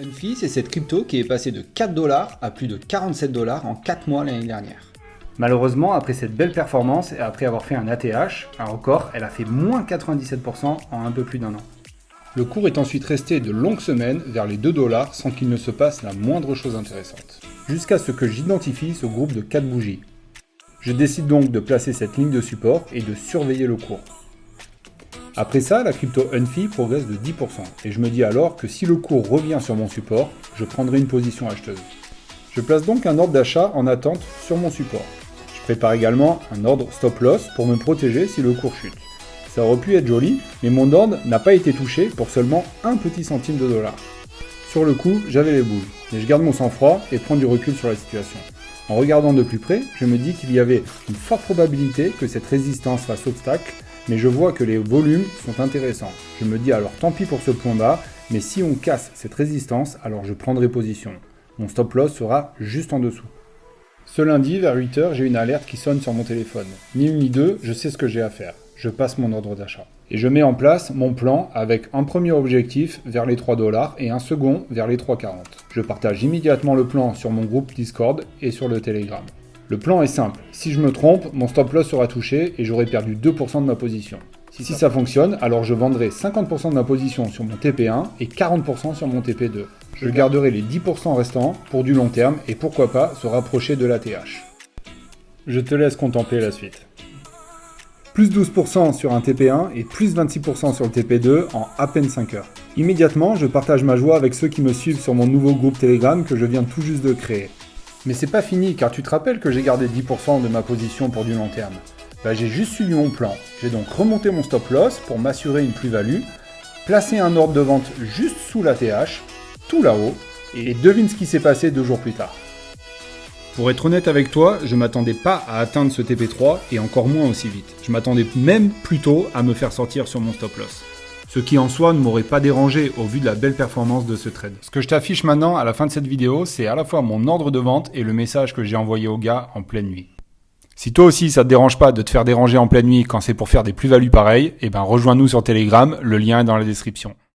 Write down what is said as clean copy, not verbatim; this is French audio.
Unfi, c'est cette crypto qui est passée de 4 $ à plus de 47 $ en 4 mois l'année dernière. Malheureusement, après cette belle performance et après avoir fait un ATH, un record, elle a fait moins 97% en un peu plus d'un an. Le cours est ensuite resté de longues semaines vers les 2 $ sans qu'il ne se passe la moindre chose intéressante. Jusqu'à ce que j'identifie ce groupe de 4 bougies. Je décide donc de placer cette ligne de support et de surveiller le cours. Après ça, la crypto Unfi progresse de 10%, et je me dis alors que si le cours revient sur mon support, je prendrai une position acheteuse. Je place donc un ordre d'achat en attente sur mon support. Je prépare également un ordre stop loss pour me protéger si le cours chute. Ça aurait pu être joli, mais mon ordre n'a pas été touché pour seulement un petit centime de dollar. Sur le coup, j'avais les boules, mais je garde mon sang-froid et prends du recul sur la situation. En regardant de plus près, je me dis qu'il y avait une forte probabilité que cette résistance fasse obstacle, mais je vois que les volumes sont intéressants. Je me dis alors tant pis pour ce point bas, mais si on casse cette résistance, alors je prendrai position. Mon stop loss sera juste en dessous. Ce lundi, vers 8 h, j'ai une alerte qui sonne sur mon téléphone. Ni une ni deux, je sais ce que j'ai à faire. Je passe mon ordre d'achat. Et je mets en place mon plan avec un premier objectif vers les 3 $ et un second vers les 3,40. Je partage immédiatement le plan sur mon groupe Discord et sur le Telegram. Le plan est simple. Si je me trompe, mon stop loss sera touché et j'aurai perdu 2% de ma position. Si ça fonctionne, alors je vendrai 50% de ma position sur mon TP1 et 40% sur mon TP2. Je garderai les 10% restants pour du long terme et pourquoi pas se rapprocher de l'ATH. Je te laisse contempler la suite. Plus 12% sur un TP1 et plus 26% sur le TP2 en à peine 5 heures. Immédiatement, je partage ma joie avec ceux qui me suivent sur mon nouveau groupe Telegram que je viens tout juste de créer. Mais c'est pas fini car tu te rappelles que j'ai gardé 10% de ma position pour du long terme. J'ai juste suivi mon plan. J'ai donc remonté mon stop loss pour m'assurer une plus-value, placé un ordre de vente juste sous l'ATH, tout là-haut, et devine ce qui s'est passé 2 jours plus tard. Pour être honnête avec toi, je m'attendais pas à atteindre ce TP3 et encore moins aussi vite. Je m'attendais même plutôt à me faire sortir sur mon stop loss. Ce qui en soi ne m'aurait pas dérangé au vu de la belle performance de ce trade. Ce que je t'affiche maintenant à la fin de cette vidéo, c'est à la fois mon ordre de vente et le message que j'ai envoyé au gars en pleine nuit. Si toi aussi ça te dérange pas de te faire déranger en pleine nuit quand c'est pour faire des plus-values pareilles, rejoins-nous sur Telegram, le lien est dans la description.